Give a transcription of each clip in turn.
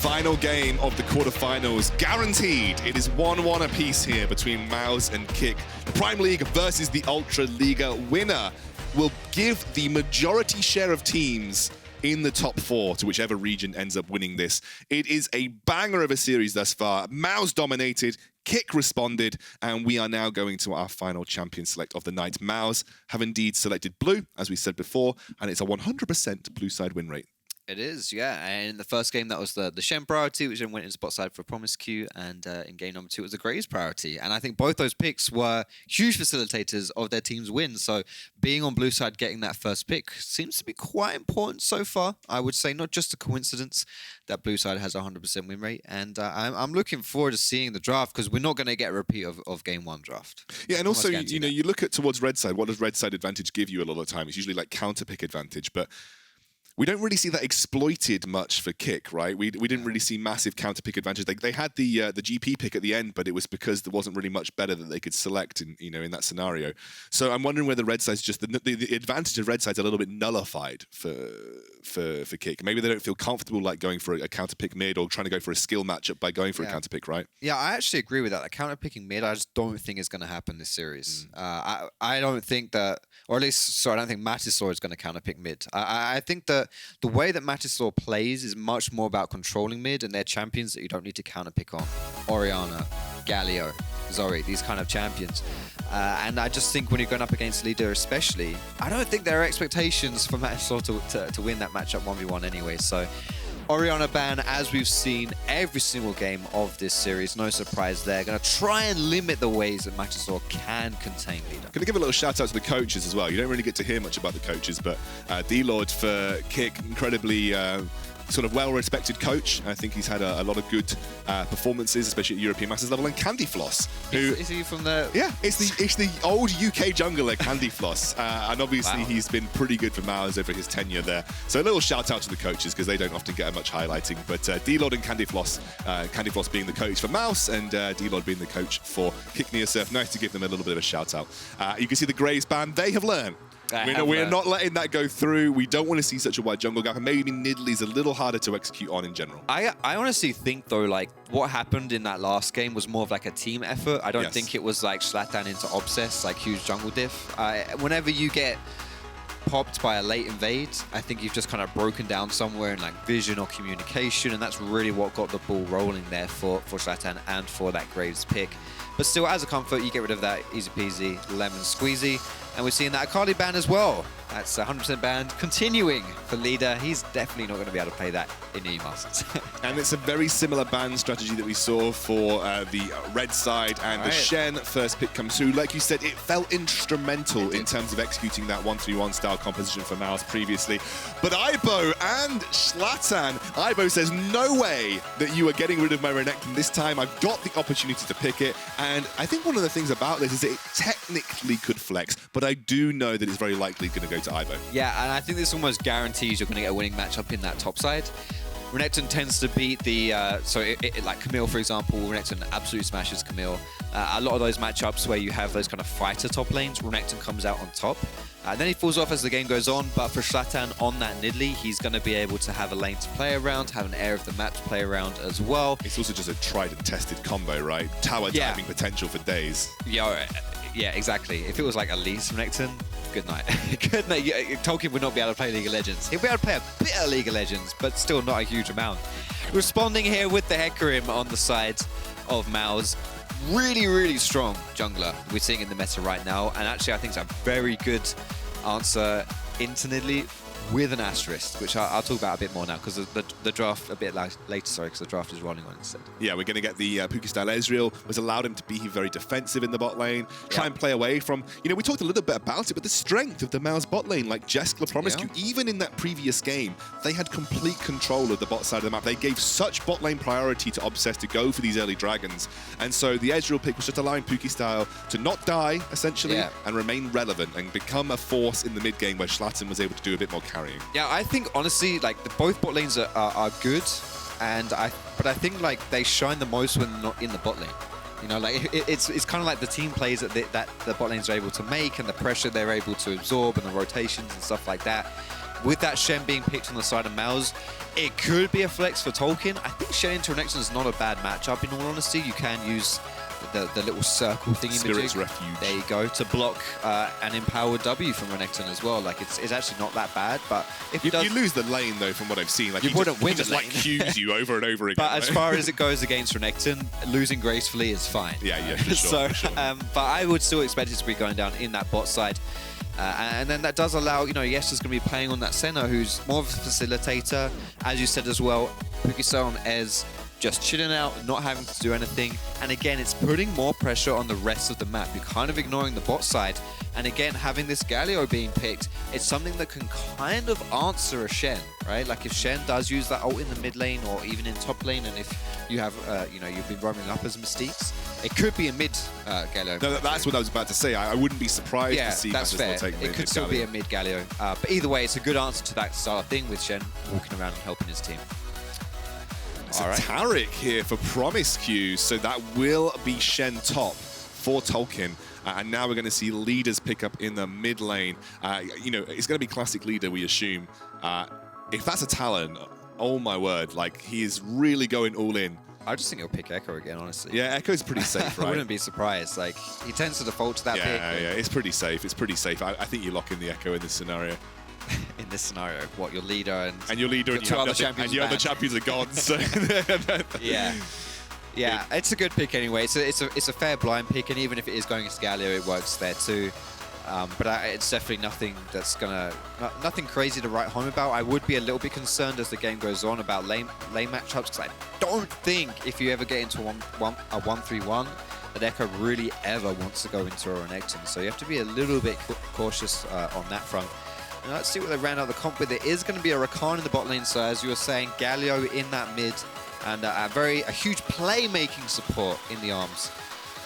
Final game of the quarterfinals, guaranteed. It is 1-1 apiece here between MOUZ and k1ck. The Prime League versus the Ultra Liga. Winner will give the majority share of teams in the top 4 to whichever region ends up winning this. It is a banger of a series thus far. MOUZ dominated, k1ck responded, and we are now going to our final champion select of the night. MOUZ have indeed selected blue, as we said before, and it's a 100% blue side win rate. It is, yeah. And in the first game, that was the Shen priority, which then went into bot side for promisq, and in game number 2, it was the Graves priority. And I think both those picks were huge facilitators of their team's win. So being on blue side, getting that first pick seems to be quite important so far. I would say not just a coincidence that blue side has a 100% win rate. And I'm looking forward to seeing the draft, because we're not going to get a repeat of game 1 draft. Yeah, and also, you know, you look at towards red side, what does red side advantage give you a lot of the time? It's usually like counter pick advantage, but we don't really see that exploited much for k1ck, right? We didn't really see massive counter pick advantage. They had the GP pick at the end, but it was because there wasn't really much better that they could select in in that scenario. So I'm wondering whether red side's just the advantage of red side's a little bit nullified for k1ck. Maybe they don't feel comfortable like going for a counter pick mid or trying to go for a skill matchup by going for a counter pick, right? Yeah, I actually agree with that. Like, counter picking mid, I just don't think is going to happen this series. I don't think that, or at least, sorry, I don't think Matislaw is going to counter pick mid. I think that the way that Matislaw plays is much more about controlling mid, and they're champions that you don't need to counter pick on. Orianna, Galio, Zori, these kind of champions. And I just think when you're going up against leader especially, I don't think there are expectations for Matislaw to win that matchup 1v1 anyway. So Orianna ban, as we've seen every single game of this series, no surprise there. Going to try and limit the ways that Matislaw can contain leader. Going to give a little shout out to the coaches as well. You don't really get to hear much about the coaches, but D-Lord for k1ck, incredibly sort of well-respected coach. I think he's had a lot of good performances, especially at European Masters level. And Candy Floss, who is he from the? Yeah, it's the old UK jungler Candy Floss, and obviously he's been pretty good for MOUZ over his tenure there. So a little shout out to the coaches, because they don't often get much highlighting. But D-Lord and Candy Floss being the coach for MOUZ, and D-Lord being the coach for k1ck Neosurf. Nice to give them a little bit of a shout out. You can see the Graves ban. They have learned. We're not letting that go through. We don't want to see such a wide jungle gap, and maybe Nidalee's a little harder to execute on in general. I honestly think, though, like, what happened in that last game was more of like a team effort. I don't think it was like Shlatan into Obsess, like huge jungle diff. Whenever you get popped by a late invade, I think you've just kind of broken down somewhere in like vision or communication, and that's really what got the ball rolling there for Shlatan and for that Graves pick. But still, as a comfort, you get rid of that easy peasy lemon squeezy. And we're seeing that Akali ban as well. That's 100% banned. Continuing for leader. He's definitely not going to be able to play that in E-Masters. And it's a very similar ban strategy that we saw for the red side, and the Shen first pick comes through. Like you said, it felt instrumental in terms of executing that 1-3-1 style composition for MOUZ previously. But Ibo and Shlatan, Ibo says, no way that you are getting rid of my Renekton this time. I've got the opportunity to pick it. And I think one of the things about this is that it technically could flex, but I do know that it's very likely going to go to Ibo. Yeah, and I think this almost guarantees you're going to get a winning matchup in that top side. Renekton tends to beat the, like Camille, for example. Renekton absolutely smashes Camille. A lot of those matchups where you have those kind of fighter top lanes, Renekton comes out on top. Then he falls off as the game goes on, but for Shlatan on that Nidalee, he's going to be able to have a lane to play around, have an air of the map to play around as well. It's also just a tried and tested combo, right? Tower timing potential for days. Yeah, exactly. If it was like Elise Renekton, good night. Good night. Tolkin would not be able to play League of Legends. He'll be able to play a bit of League of Legends, but still not a huge amount. Responding here with the Hecarim on the side of MOUZ. Really, really strong jungler we're seeing in the meta right now. And actually, I think it's a very good answer into Nidalee with an asterisk, which I'll talk about a bit more now, because the draft a bit later, sorry, because the draft is rolling on instead. Yeah, we're going to get the Puki style Ezreal, was allowed him to be very defensive in the bot lane, try and play away from, we talked a little bit about it, but the strength of the MOUZ bot lane, like Jeskla promisq, even in that previous game, they had complete control of the bot side of the map. They gave such bot lane priority to Obsess to go for these early dragons, and so the Ezreal pick was just allowing Puki style to not die, essentially, and remain relevant and become a force in the mid game where Shlatan was able to do a bit more carrying. Yeah, I think honestly, like both bot lanes are good, but I think like they shine the most when they're not in the bot lane. Like it's kind of like the team plays that the bot lanes are able to make, and the pressure they're able to absorb, and the rotations and stuff like that. with that Shen being picked on the side of MOUZ, it could be a flex for Tolkin. I think Shen into Renekton is not a bad matchup, in all honesty. You can use the little circle thingy. Spirit's Refuge. There you go, to block an empowered W from Renekton as well. Like, it's actually not that bad, but if you lose the lane, though, from what I've seen. Like, you wouldn't win he just the like lane. cues you over and over again. But as far as it goes against Renekton, losing gracefully is fine. Yeah, for sure. For sure. But I would still expect it to be going down in that bot side. And then that does allow, yes, is going to be playing on that Senna, who's more of a facilitator. As you said as well, Puki on Ez, just chilling out, not having to do anything. And again, it's putting more pressure on the rest of the map. You're kind of ignoring the bot side. And again, having this Galio being picked, it's something that can kind of answer a Shen, right? Like if Shen does use that ult in the mid lane or even in top lane, and if you have, you've been roaming up as Mystiques, it could be a mid Galio. No, that's what I was about to say. I wouldn't be surprised to see that's fair. It could still be a mid Galio. But either way, it's a good answer to that style of thing with Shen walking around and helping his team. So Taric here for promisq, so that will be Shen top for Tolkin. And now we're going to see leaders pick up in the mid lane. It's going to be classic leader, we assume. If that's a Talon, oh my word, like he is really going all in. I just think he'll pick Ekko again, honestly. Yeah, Ekko's pretty safe, right? I wouldn't be surprised. Like, he tends to default to that pick. Yeah, it's pretty safe. It's pretty safe. I think you lock in the Ekko in this scenario. In this scenario, what, your leader and your leader and your other champions are gone. So yeah, it's a good pick anyway. It's a fair blind pick, and even if it is going against Galio, it works there too. But it's definitely nothing that's nothing crazy to write home about. I would be a little bit concerned as the game goes on about lane matchups, because I don't think if you ever get into a 1-3-1 that Ekko really ever wants to go into a Renekton. So you have to be a little bit cautious on that front. And let's see what they ran out the comp with. There is going to be a Rakan in the bot lane, so as you were saying, Galio in that mid, and a huge playmaking support in the arms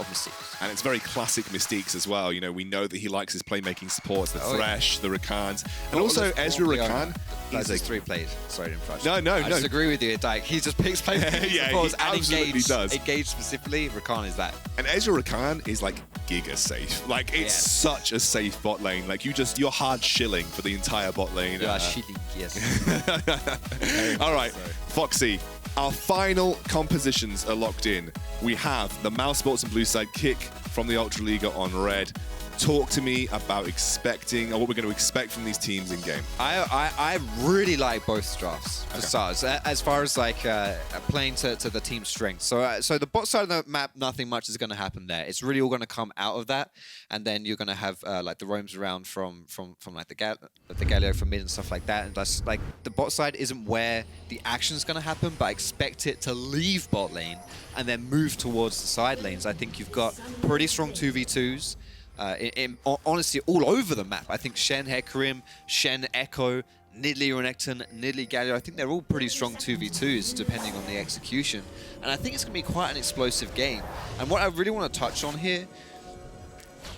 of Mystiques. And it's very classic Mystiques as well. We know that he likes his playmaking supports, the Thresh, the Rakans, and also Ezreal Rakan. He's a 3 played. Sorry to interrupt. No. I disagree with you. Like, he just picks playmaking supports and engage specifically. Rakan is that. And Ezreal Rakan is like giga safe. Like, it's such a safe bot lane. Like, you're hard shilling for the entire bot lane. You are shilling, yes. All right, Foxy. Our final compositions are locked in. We have the mousesports and blue side K1ck from the Ultra Liga on red. Talk to me about what we're going to expect from these teams in game. I really like both drafts for starters, as far as like playing to the team's strength. So the bot side of the map, nothing much is going to happen there. It's really all going to come out of that, and then you're going to have like the roams around from like the Galio from mid and stuff like that. And that's like the bot side isn't where the action's going to happen, but I expect it to leave bot lane and then move towards the side lanes. I think you've got pretty strong 2v2s. Honestly, all over the map. I think Shen, Hecarim, Shen, Ekko, Nidalee, Renekton, Nidalee, Galio, I think they're all pretty strong 2v2s depending on the execution. And I think it's going to be quite an explosive game. And what I really want to touch on here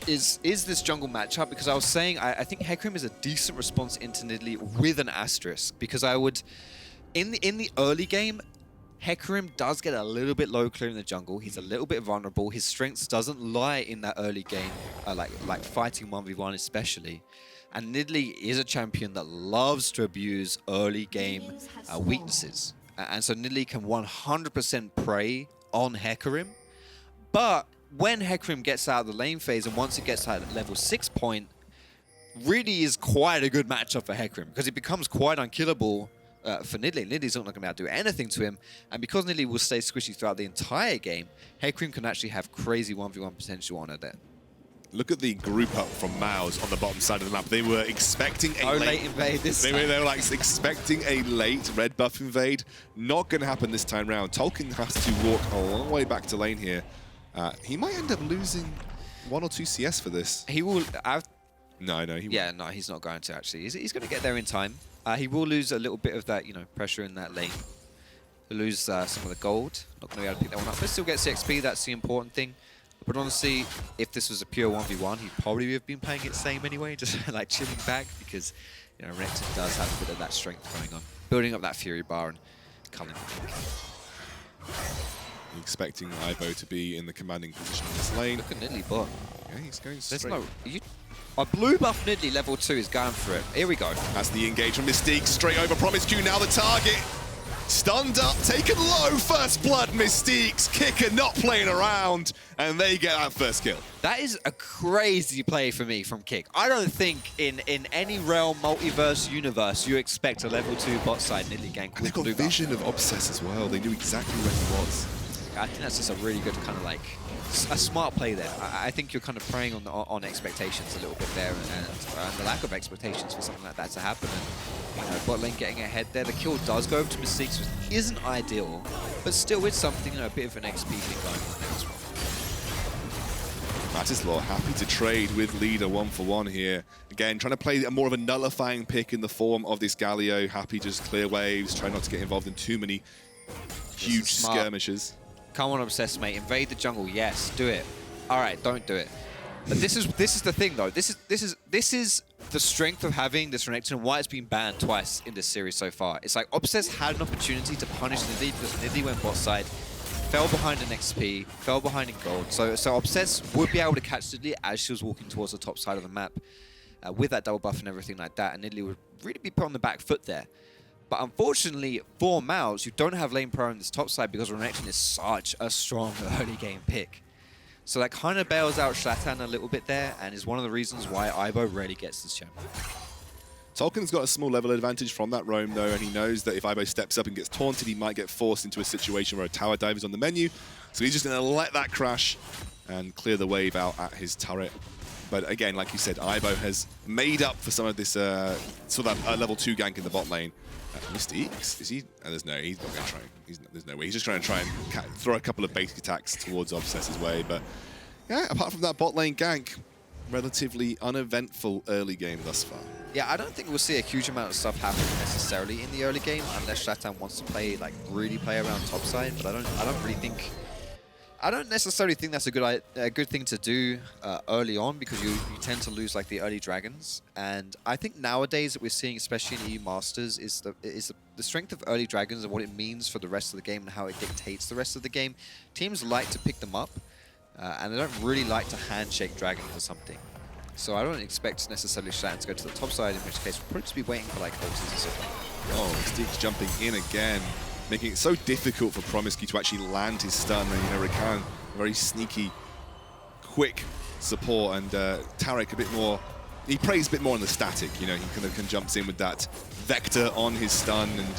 is this jungle matchup, because I was saying I think Hecarim is a decent response into Nidalee with an asterisk, because I would, in the early game, Hecarim does get a little bit low clearing the jungle. He's a little bit vulnerable. His strengths doesn't lie in that early game, like fighting 1v1 especially. And Nidalee is a champion that loves to abuse early game weaknesses. And so Nidalee can 100% prey on Hecarim. But when Hecarim gets out of the lane phase, and once it gets out at level 6 point, really is quite a good matchup for Hecarim, because it becomes quite unkillable for Nidalee. Nidalee's not going to be able to do anything to him, and because Nidalee will stay squishy throughout the entire game, Hecarim can actually have crazy 1v1 potential on her there. Look at the group up from MOUZ on the bottom side of the map. They were expecting a late invade this time. They were like expecting a late red buff invade. Not going to happen this time round. Tolkin has to walk a long way back to lane here. He might end up losing 1 or 2 CS for this. He will. No, he won't. Yeah, no, he's not going to actually. He's going to get there in time. He will lose a little bit of that, pressure in that lane. He'll lose some of the gold. Not going to be able to pick that one up, but still gets the XP. That's the important thing. But honestly, if this was a pure 1v1, he'd probably have been playing it same anyway, just like chilling back, because Renekton does have a bit of that strength going on, building up that Fury bar and culling. Expecting Ivo to be in the commanding position in this lane. Look at Nidalee bot. Yeah, he's going straight. A blue buff Nidalee level 2 is going for it. Here we go. That's the engage from Mystiques, straight over promisq. Now the target. Stunned up, taken low, first blood, Mystiques. K1ck not playing around, and they get that first kill. That is a crazy play for me from K1ck. I don't think in any realm, multiverse, universe, you expect a level 2 bot side Nidalee gank. They got vision of Obsess as well. They knew exactly where he was. I think that's just a really good kind of like, a smart play there. I think you're kind of preying on expectations a little bit there, and the lack of expectations for something like that to happen. And, you know, bot lane getting ahead there. The kill does go over to Mystiques, which isn't ideal, but still with something, you know, a bit of an XP thing going on there as well. Matislaw happy to trade with leader 1-for-1 here. Again, trying to play a more of a nullifying pick in the form of this Galio. Happy to just clear waves, try not to get involved in too many huge skirmishes. Come on, Obsess, mate. Invade the jungle. Yes, do it. All right, don't do it. But this is the thing, though. This is the strength of having this Renekton and why it's been banned twice in this series so far. It's like Obsess had an opportunity to punish Nidalee because Nidalee went bot side, fell behind in XP, fell behind in gold. So Obsess would be able to catch Nidalee as she was walking towards the top side of the map with that double buff and everything like that, and Nidalee would really be put on the back foot there. But unfortunately for MOUZ, you don't have lane pro on this top side because Renekton is such a strong early game pick. So that kind of bails out Shlatan a little bit there and is one of the reasons why Ibo rarely gets this champion. Tolkin's got a small level advantage from that roam though, and he knows that if Ibo steps up and gets taunted, he might get forced into a situation where a tower dive is on the menu. So he's just going to let that crash and clear the wave out at his turret. But again, like you said, Ibo has made up for some of this sort of level 2 gank in the bot lane. Mystiques? Is he? There's no. He's not going to try. There's no way. He's just trying to throw a couple of basic attacks towards Obsess's way. But yeah, apart from that bot lane gank, relatively uneventful early game thus far. Yeah, I don't think we'll see a huge amount of stuff happen necessarily in the early game unless Shlatan wants to play really play around top side. But I don't necessarily think that's a good thing to do early on because you tend to lose like the early dragons. And I think nowadays that we're seeing, especially in EU Masters, is the strength of early dragons and what it means for the rest of the game and how it dictates the rest of the game. Teams like to pick them up, and they don't really like to handshake dragon for something. So I don't expect necessarily Shlatan to go to the top side, in which case we'll probably just be waiting for like ultis and stuff. Oh, Mystiques jumping in again, making it so difficult for promisq to actually land his stun. And, you know, Rakan, very sneaky, quick support, and Taric a bit more. He plays a bit more on the static. You know, he kind of jumps in with that vector on his stun, and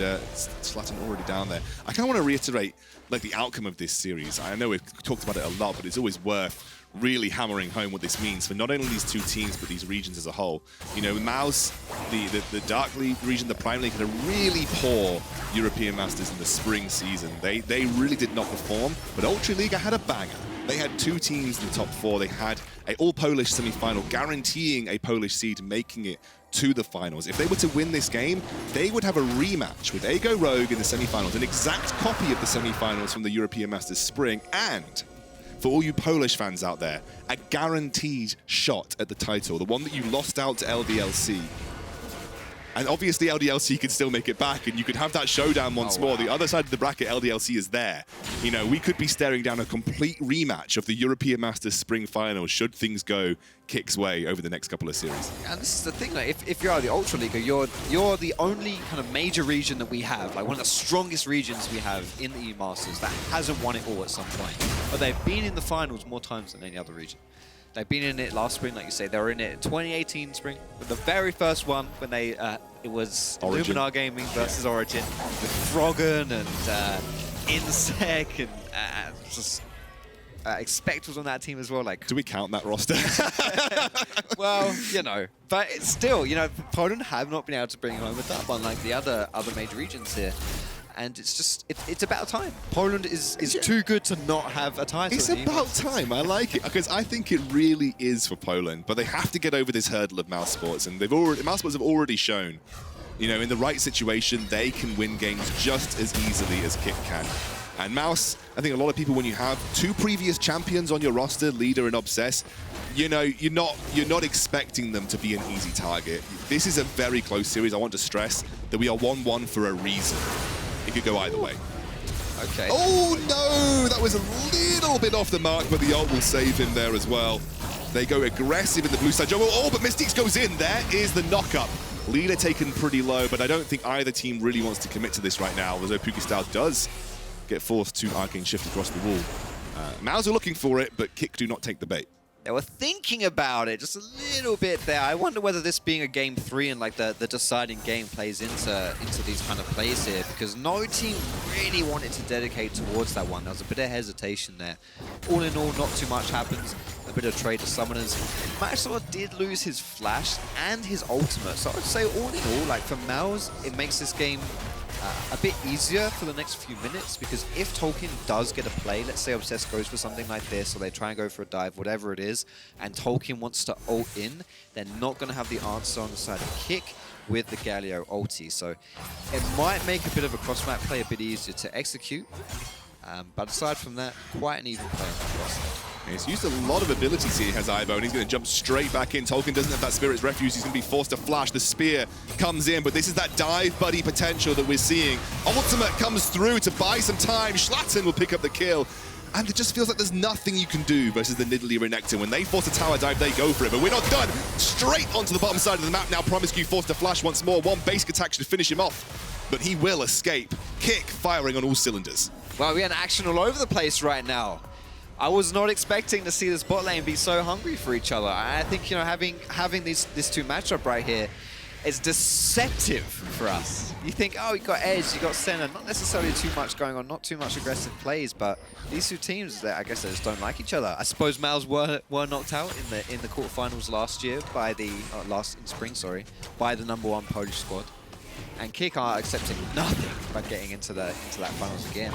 Shlatan already down there. I kind of want to reiterate like the outcome of this series. I know we've talked about it a lot, but it's always worth really hammering home what this means for not only these two teams, but these regions as a whole. You know, MOUZ, the Dark League region, the Prime League, had a really poor European Masters in the spring season. They really did not perform, but Ultra League had a banger. They had two teams in the top 4. They had an all-Polish semi-final, guaranteeing a Polish seed, making it to the finals. If they were to win this game, they would have a rematch with Ekko Rogue in the semi-finals, an exact copy of the semi-finals from the European Masters spring, and for all you Polish fans out there, a guaranteed shot at the title, the one that you lost out to LDLC. And obviously LDLC could still make it back, and you could have that showdown once more. The other side of the bracket, LDLC is there. You know, we could be staring down a complete rematch of the European Masters Spring Finals should things go K1ck's way over the next couple of series. And this is the thing, like, if you're the Ultra League, you're the only kind of major region that we have, like one of the strongest regions we have in the EU Masters that hasn't won it all at some point. But they've been in the finals more times than any other region. They've been in it last spring, like you say. They were in it in 2018 spring, with the very first one when they it was Origin. Luminar Gaming versus Origin with Froggen and Insec and just Expect was on that team as well. Like, do we count that roster? well, you know, but it's still, you know, Poland have not been able to bring home a dub unlike the other major regions here. And it's just, it's about time. Poland is too good to not have a title. It's about time. I like it because I think it really is for Poland. But they have to get over this hurdle of mousesports, and mousesports have already shown, you know, in the right situation, they can win games just as easily as K1ck can. And MOUZ, I think a lot of people, when you have two previous champions on your roster, Leader and Obsess, you know, you're not expecting them to be an easy target. This is a very close series. I want to stress that we are 1-1 for a reason. It could go either way. Okay. Oh no, that was a little bit off the mark, but the ult will save him there as well. They go aggressive in the blue side jungle. Oh, but Mystiques goes in. There is the knock-up. Leader taken pretty low, but I don't think either team really wants to commit to this right now, although Puki Style does get forced to Arcane Shift across the wall. MOUZ are looking for it, but K1ck do not take the bait. They were thinking about it just a little bit there. I wonder whether this being a game 3 and like the deciding game plays into these kind of plays here, because no team really wanted to dedicate towards that one. There was a bit of hesitation there. All in all, not too much happens. A bit of trade to summoners. Matislaw did lose his flash and his ultimate, so I would say all in all, like for MOUZ, it makes this game a bit easier for the next few minutes, because if Tolkin does get a play, let's say Obsess goes for something like this, or they try and go for a dive, whatever it is, and Tolkin wants to ult in, they're not going to have the answer on the side of K1ck with the Galio ulti. So it might make a bit of a cross-map play a bit easier to execute, but aside from that, quite an even play on the cross. He's used a lot of abilities here, has Ivo, and he's going to jump straight back in. Tolkin doesn't have that Spirit's Refuge. He's going to be forced to flash. The spear comes in, but this is that dive buddy potential that we're seeing. Ultimate comes through to buy some time. Shlatan will pick up the kill. And it just feels like there's nothing you can do versus the Nidalee Renekton. When they force a tower dive, they go for it. But we're not done. Straight onto the bottom side of the map now. promisq forced to flash once more. One basic attack should finish him off. But he will escape. K1ck firing on all cylinders. Well, we had action all over the place right now. I was not expecting to see this bot lane be so hungry for each other. I think, you know, having this two matchup right here is deceptive for us. You think, oh, you got Edge, you got Senna, not necessarily too much going on, not too much aggressive plays, but these two teams, I guess they just don't like each other. I suppose MOUZ were knocked out in the quarterfinals last year by the spring, by the #1 Polish squad. And K1ck are accepting nothing but getting into that finals again.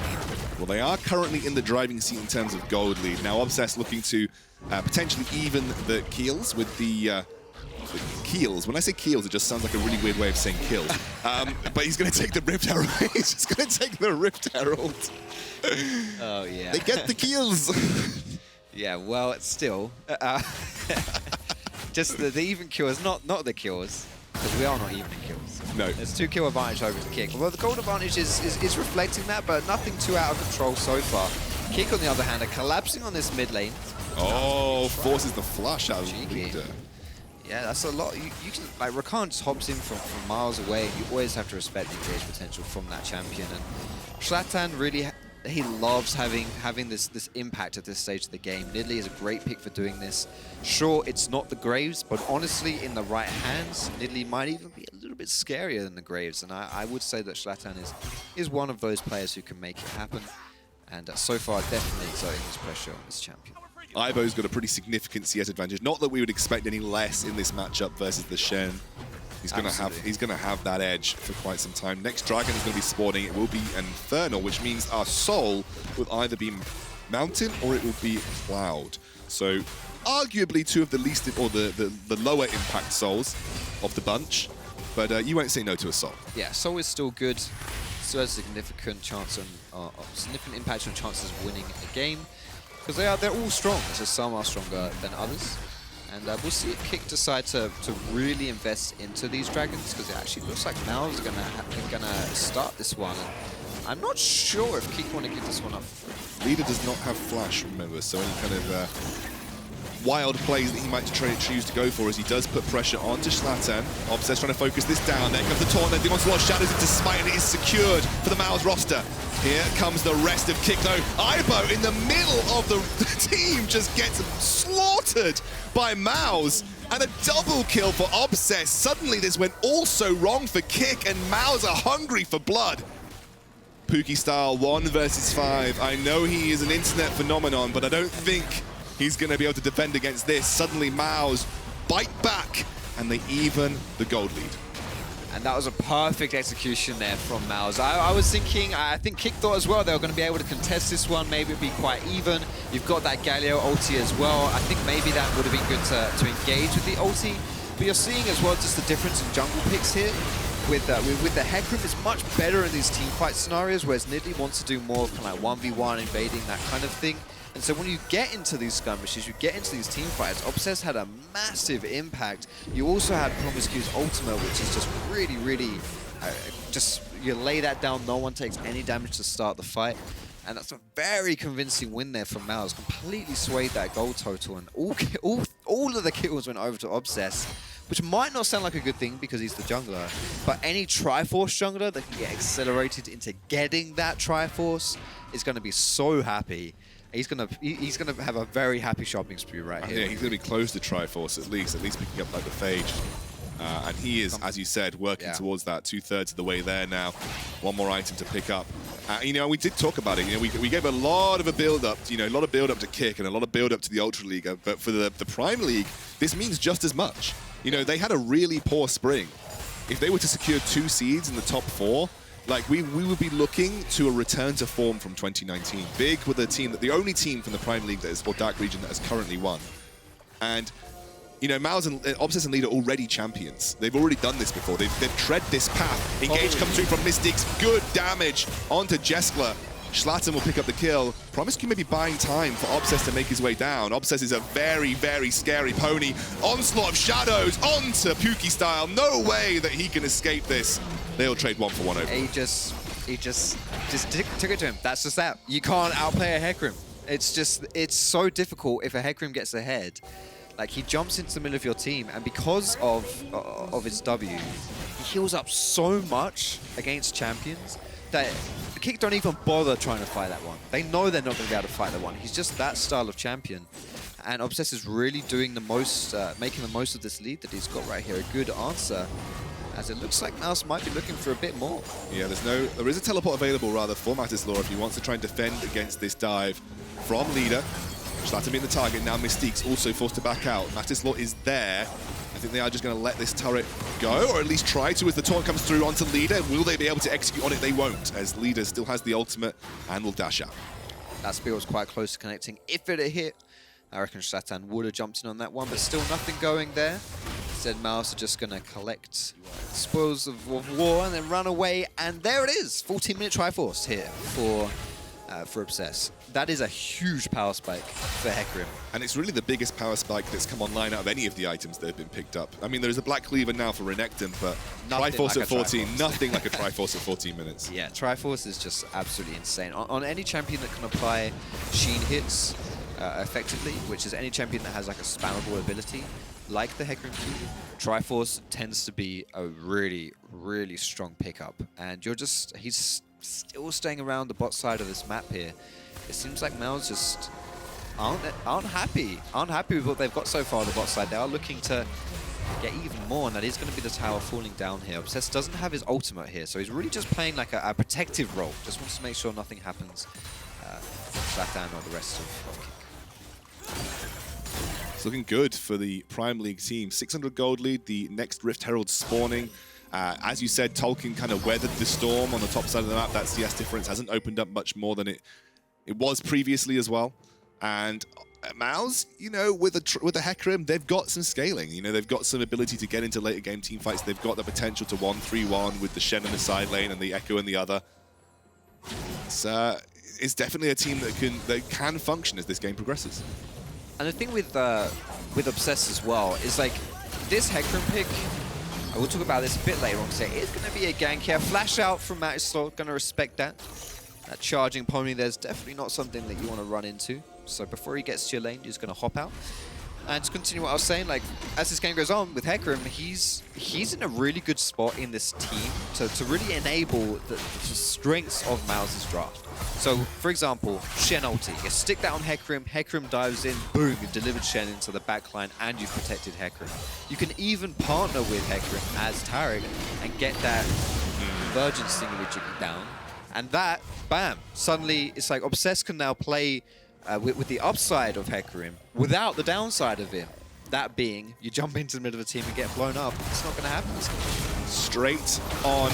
Well, they are currently in the driving seat in terms of gold lead. Now, Obsess looking to potentially even the keels with the keels. When I say keels, it just sounds like a really weird way of saying kill. But he's going to take the Rift Herald. He's just going to take the Rift Herald. Oh, yeah. They get the keels. Yeah, well, it's still. Just the even kills, not the kills. Because we are not even in kills. No. There's 2 kill advantage over to K1ck. Although the gold advantage is reflecting that, but nothing too out of control so far. K1ck, on the other hand, are collapsing on this mid lane. Oh, forces the flush out of the leader. Yeah, that's a lot. You can, like, Rakan just hops in from miles away. You always have to respect the engage potential from that champion. And Shlatan really, he loves having this impact at this stage of the game. Nidalee is a great pick for doing this. Sure, it's not the Graves, but honestly, in the right hands, Nidalee might even be a little bit scarier than the Graves. And I would say that Shlatan is one of those players who can make it happen. And so far, definitely exerting his pressure on this champion. Ivo's got a pretty significant CS advantage. Not that we would expect any less in this matchup versus the Shen. He's going to have that edge for quite some time. Next dragon is going to be spawning. It will be Infernal, which means our soul will either be Mountain or it will be Cloud. So arguably two of the least, or the lower impact souls of the bunch. But you won't say no to a soul. Yeah, soul is still good. Still has a significant chance on significant impact on chances of winning a game. Because they're all strong, just some are stronger than others. And we'll see if K1ck decide to really invest into these dragons, because it actually looks like MOUZ are gonna start this one. And I'm not sure if K1ck want to give this one up. Leader does not have flash, remember, so any kind of wild plays that he might choose to go for as he does put pressure onto Shlatan. Obsess trying to focus this down. There comes the taunt. They want to launch shadows into Smite, and it is secured for the MOUZ roster. Here comes the rest of K1ck though. Ivo in the middle of the team just gets slaughtered by MOUZ. And a double kill for Obsess. Suddenly this went all so wrong for K1ck, and MOUZ are hungry for blood. Puki style 1 versus 5. I know he is an internet phenomenon, but I don't think he's going to be able to defend against this. Suddenly MOUZ bite back, and they even the gold lead. And that was a perfect execution there from MOUZ. I was thinking, I think K1ck thought as well they were going to be able to contest this one, maybe it'd be quite even. You've got that Galio ulti as well. I think maybe that would have been good to engage with the ulti. But you're seeing as well just the difference in jungle picks here. With the Hecarim, it's much better in these team fight scenarios, whereas Nidalee wants to do more kind of like 1v1 invading, that kind of thing. And so when you get into these skirmishes, you get into these team fights, Obsess had a massive impact. You also had promisq's ultimate, which is just really, really, just you lay that down, no one takes any damage to start the fight. And that's a very convincing win there from MOUZ. Completely swayed that goal total, and all all of the kills went over to Obsess, which might not sound like a good thing because he's the jungler, but any Triforce jungler that can get accelerated into getting that Triforce is going to be so happy. He's gonna have a very happy shopping spree right here. Yeah, he's gonna be close to Triforce at least picking up like the Phage. And he is, as you said, working towards that 2/3 of the way there now. One more item to pick up. You know, we did talk about it. You know, we gave a lot of a build-up, you know, a lot of build-up to K1ck and a lot of build-up to the Ultra League. But for the Prime League, this means just as much. You know, they had a really poor spring. If they were to secure 2 seeds in the top 4, like we would be looking to a return to form from 2019. Big with a team the only team from the Prime League that is, or Dark region, that has currently won. And you know, MOUZ and Obsess and Leader are already champions. They've already done this before. They've tread this path. Engage comes through from Mystiques. Good damage onto Jeskla. Shlatan will pick up the kill. promisq may be buying time for Obsess to make his way down. Obsess is a very, very scary pony. Onslaught of shadows onto Puki style. No way that he can escape this. They'll trade 1 for 1 over. He just took it to him. That's just that. You can't outplay a Hecarim. It's so difficult if a Hecarim gets ahead. Like, he jumps into the middle of your team, and because of his W, he heals up so much against champions that K1ck don't even bother trying to fight that one. They know they're not going to be able to fight that one. He's just that style of champion. And Obsess is really doing the most, making the most of this lead that he's got right here. A good answer, as it looks like MOUZ might be looking for a bit more. Yeah, there is a teleport available rather for Matislaw if he wants to try and defend against this dive from Leader. Shlatan being the target, now Mystiques also forced to back out. Matislaw is there. I think they are just going to let this turret go, or at least try to as the taunt comes through onto Leader. Will they be able to execute on it? They won't, as Leader still has the ultimate and will dash out. That spear was quite close to connecting. If it had hit, I reckon Shlatan would have jumped in on that one, but still nothing going there. Instead, MOUZ are just going to collect spoils of war and then run away, and there it is! 14-minute Triforce here for Obsess. That is a huge power spike for Hecarim. And it's really the biggest power spike that's come online out of any of the items that have been picked up. I mean, there's a Black Cleaver now for Renekton, but Triforce at 14, nothing like a Triforce at 14 minutes. Yeah, Triforce is just absolutely insane. On any champion that can apply Sheen hits effectively, which is any champion that has like a spammable ability, like the Hecarim Q, Triforce tends to be a really, really strong pickup. And he's still staying around the bot side of this map here. It seems like MOUZ just aren't happy with what they've got so far on the bot side. They are looking to get even more, and that is going to be the tower falling down here. Obsess doesn't have his ultimate here, so he's really just playing like a protective role. Just wants to make sure nothing happens to Shlatan or the rest of K1ck. It's looking good for the Prime League team. 600 gold lead, the next Rift Herald spawning. As you said, Tolkin kind of weathered the storm on the top side of the map. That CS difference hasn't opened up much more than it was previously as well. And MOUZ, you know, with the Hecarim, they've got some scaling. You know, they've got some ability to get into later game team fights. They've got the potential to 1-3-1 with the Shen in the side lane and the Ekko in the other. It's definitely a team that can function as this game progresses. And the thing with Obsess as well is like this Hecarim pick. I will talk about this a bit later on, because it is going to be a gank here. Flash out from Matislaw, going to respect that. That charging pony, there's definitely not something that you want to run into. So before he gets to your lane, you're just going to hop out. And to continue what I was saying, like, as this game goes on with Hecarim, he's in a really good spot in this team to really enable the strengths of MOUZ's draft. So, for example, Shen ulti. You stick that on Hecarim, Hecarim dives in, boom, you've delivered Shen into the backline and you've protected Hecarim. You can even partner with Hecarim as Taric and get that convergence thingamajig down. And that, bam, suddenly it's like Obsess can now play with the upside of Hecarim without the downside of him. That being, you jump into the middle of a team and get blown up. It's not going to happen. Straight on.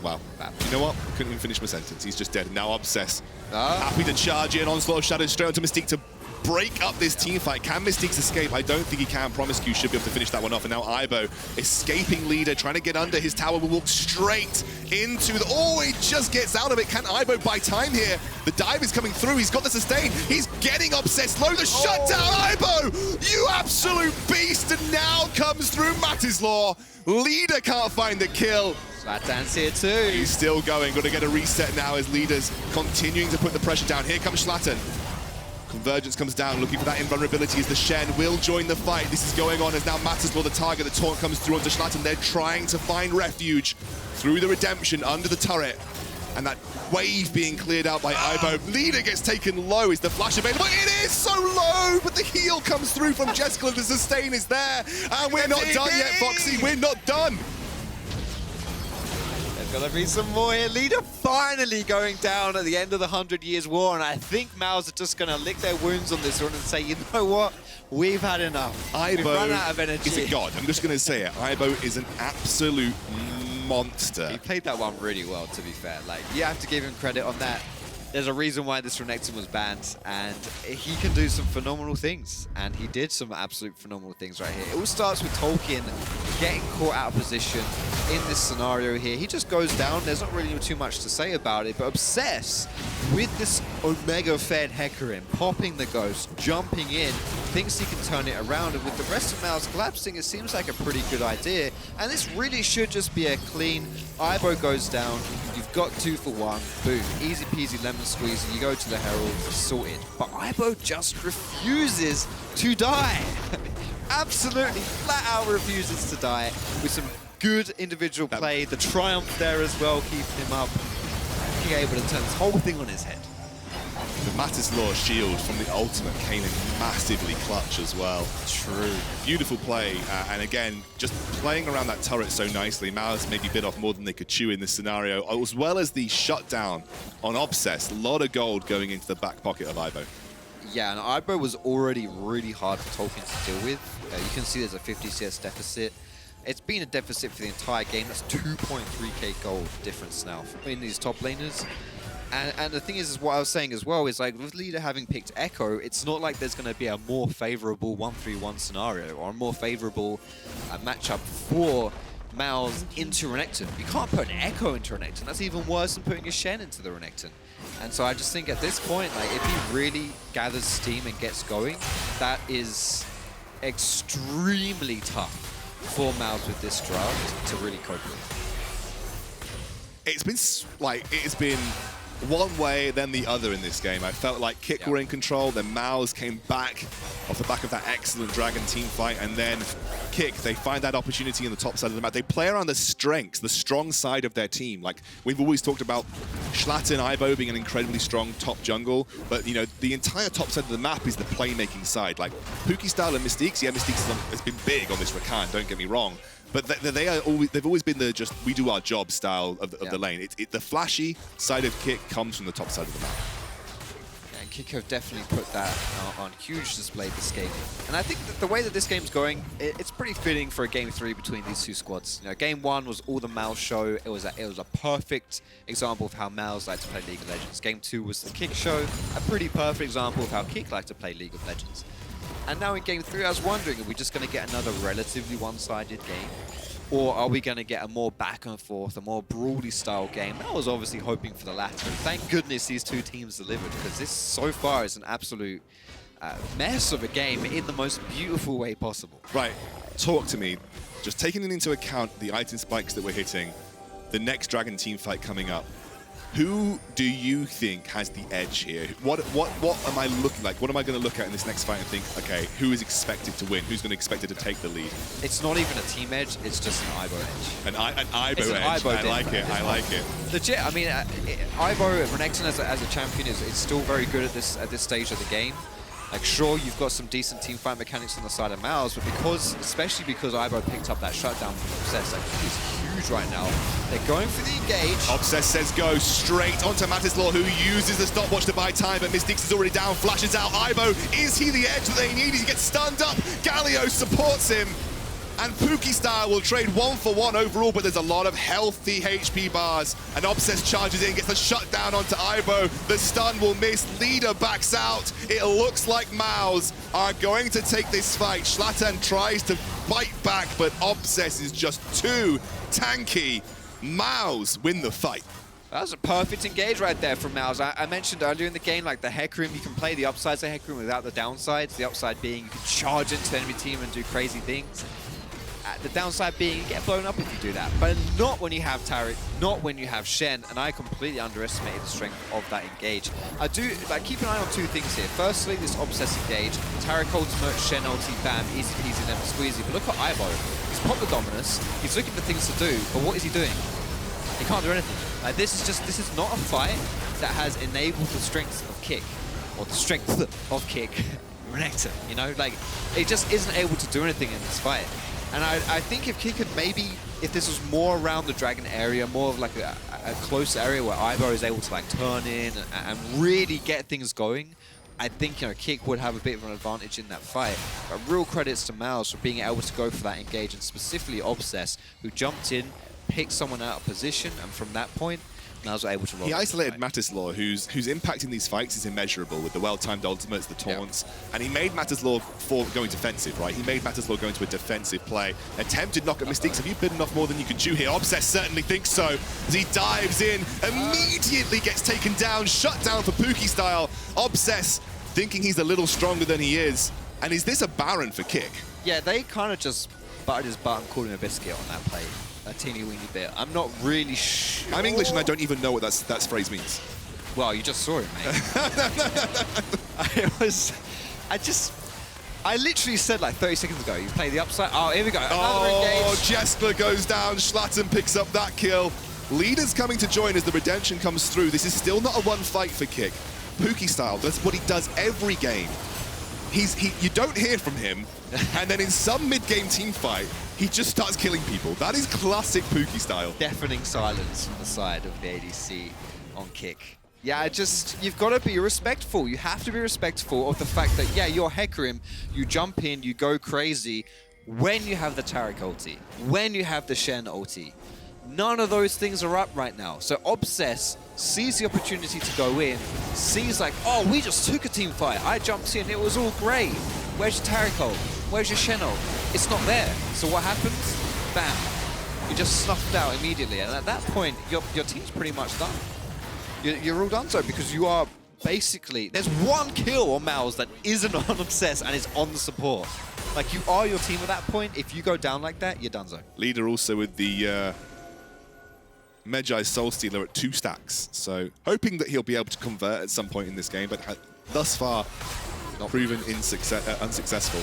Wow. You know what? Couldn't even finish my sentence. He's just dead. Now Obsess. Happy to charge in. Onslaught of Shadows straight onto Mystique to break up this team fight. Can Mystiques escape? I don't think he can. promisq should be able to finish that one off. And now Ibo, escaping Leader, trying to get under his tower, will walk straight into the... Oh, he just gets out of it. Can Ibo buy time here? The dive is coming through. He's got the sustain. He's getting Obsessed low. The shutdown, Ibo! You absolute beast! And now comes through Matislaw. Leader can't find the kill. Shlatan's here too. He's still going. Got to get a reset now as Leader's continuing to put the pressure down. Here comes Shlatan. Convergence comes down, looking for that invulnerability as the Shen will join the fight. This is going on as now Matislaw the target. The taunt comes through onto Shlatan. They're trying to find refuge through the redemption under the turret. And that wave being cleared out by Ibo. Leader gets taken low. Is the flash available? It is so low, but the heal comes through from Jeskla. The sustain is there. And we're not done yet, Foxy. We're not done. There's gonna be some more here. Leader finally going down at the end of the 100 Years War, and I think MOUZ are just gonna lick their wounds on this one and say, you know what? We've had enough. We've run out of energy. Is a god. I'm just gonna say it. Ibo is an absolute monster. He played that one really well, to be fair. Like, you have to give him credit on that. There's a reason why this Renekton was banned, and he can do some phenomenal things, and he did some absolute phenomenal things right here. It all starts with Tolkin getting caught out of position in this scenario here. He just goes down. There's not really too much to say about it, but Obsess with this Omega-fed Hecarim, popping the ghost, jumping in, thinks he can turn it around, and with the rest of MOUZ collapsing, it seems like a pretty good idea, and this really should just be a clean, Ibo goes down, you've got 2 for 1, boom, easy peasy lemon squeeze, and you go to the Herald, sorted. But Ibo just refuses to die. Absolutely flat out refuses to die with some good individual play. The triumph there as well, keeping him up, being able to turn this whole thing on his head. The Matislaw shield from the ultimate came in massively clutch as well. True. Beautiful play, and again, just playing around that turret so nicely. MOUZ maybe bit off more than they could chew in this scenario, as well as the shutdown on Obsess. A lot of gold going into the back pocket of Ibo. Yeah, and Ibo was already really hard for Tolkien to deal with. You can see there's a 50 CS deficit. It's been a deficit for the entire game. That's 2.3k gold difference now in these top laners. And the thing is what I was saying as well is, like, with Leader having picked Ekko, it's not like there's going to be a more favorable 1-3-1 scenario or a more favorable matchup for MOUZ into Renekton. You can't put an Ekko into Renekton. That's even worse than putting a Shen into the Renekton. And so I just think at this point, like, if he really gathers steam and gets going, that is extremely tough for MOUZ with this draft to really cope with. It's been one way, then the other in this game. I felt like K1ck were in control, then MOUZ came back off the back of that excellent Dragon team fight, and then K1ck, they find that opportunity in the top side of the map. They play around the strengths, the strong side of their team. Like, we've always talked about Shlatan, Ibo being an incredibly strong top jungle, but, you know, the entire top side of the map is the playmaking side. Like, Puki style and Mystiques, yeah, Mystiques has been big on this Rakan, don't get me wrong. But they've always been the just we do our job style of the lane. The flashy side of K1ck comes from the top side of the map. Yeah, and K1ck have definitely put that on huge display this game. And I think that the way that this game's going, it's pretty fitting for a game 3 between these two squads. You know, game 1 was all the MOUZ show. It was a perfect example of how MOUZ like to play League of Legends. Game 2 was the K1ck show, a pretty perfect example of how K1ck like to play League of Legends. And now in game 3, I was wondering, are we just going to get another relatively one-sided game? Or are we going to get a more back and forth, a more brawly style game? I was obviously hoping for the latter. And thank goodness these two teams delivered, because this so far is an absolute mess of a game in the most beautiful way possible. Right, talk to me. Just taking into account the item spikes that we're hitting, the next Dragon team fight coming up, who do you think has the edge here? What am I looking like? What am I going to look at in this next fight and think, okay, who is expected to win? Who's going to expect it to take the lead? It's not even a team edge, it's just an Ibo edge. An Ibo edge. Ibo I like it, I like it. Legit, I mean, Ibo, Renekton as a champion is still very good at this stage of the game. Like, sure, you've got some decent teamfight mechanics on the side of MOUZ, but especially because Ibo picked up that shutdown from Obsess, like, he's huge right now. They're going for the engage. Obsess says go straight onto Matislaw, who uses the stopwatch to buy time, but Mystiques is already down, flashes out. Ibo, is he the edge that they need? He gets stunned up. Galio supports him. And Puki style will trade 1-for-1 overall, but there's a lot of healthy HP bars. And Obsess charges in, gets the shutdown onto Ibo. The stun will miss. Leader backs out. It looks like MOUZ are going to take this fight. Shlatan tries to bite back, but Obsess is just too tanky. MOUZ win the fight. That was a perfect engage right there from MOUZ. I mentioned earlier in the game, like the Hecarim, you can play the upsides of Hecarim without the downsides. The upside being you can charge into the enemy team and do crazy things. The downside being you get blown up if you do that, but not when you have Taric, not when you have Shen, and I completely underestimated the strength of that engage. I do keep an eye on two things here. Firstly, this Obsess engage, Taric ultimate, Shen ulti, bam, easy peasy, lemon squeezy. But look at Ivo. He's popped the Dominus, he's looking for things to do, but what is he doing? He can't do anything. Like, this is not a fight that has enabled the strength of Kick, or the strength of Kick, Renekton, you know? Like, it just isn't able to do anything in this fight. And I think if Kick could maybe, if this was more around the Dragon area, more of like a close area where Ivo is able to like turn in and really get things going, I think, you know, Kick would have a bit of an advantage in that fight. But real credits to MOUZ for being able to go for that engage, and specifically Obsess, who jumped in, picked someone out of position, and from that point, MOUZ were able to roll. He isolated Matislaw, whose impact in these fights is immeasurable with the well-timed ultimates, the taunts, and he made Matislaw going defensive, right? He made Matislaw go into a defensive play. Attempted knock at Mystiques. Have you bitten off more than you can chew here? Obsess certainly thinks so, as he dives in, immediately gets taken down, shut down for Puki style. Obsess thinking he's a little stronger than he is. And is this a Baron for Kick? Yeah, they kind of just buttered his butt and called him a biscuit on that play. A teeny weeny bit. I'm not really sure. I'm English and I don't even know what that phrase means. Well, you just saw it, mate. I literally said like 30 seconds ago, you play the upside. Oh, here we go. Another engage. Jeskla goes down. Shlatan picks up that kill. Leaders coming to join as the redemption comes through. This is still not a one fight for Kick. Puki style, that's what he does every game. You don't hear from him, and then in some mid-game team fight, he just starts killing people. That is classic Puki style. Deafening silence from the side of the ADC on Kick. Yeah, you've got to be respectful. You have to be respectful of the fact that, yeah, you're Hecarim, you jump in, you go crazy when you have the Taric ulti, when you have the Shen ulti. None of those things are up right now. So Obsess sees the opportunity to go in, sees like, oh, we just took a team fight. I jumped in, it was all great. Where's your Taric ult? Where's your Shen ult? It's not there. So what happens? Bam. You just snuffed out immediately. And at that point, your team's pretty much done. You're all done so, because you are basically, there's one kill on MOUZ that isn't on Obsess and is on the support. Like, you are your team at that point. If you go down like that, you're done so. Leader also with the Medjai's Soul Stealer at 2 stacks. So hoping that he'll be able to convert at some point in this game, but thus far not proven unsuccessful.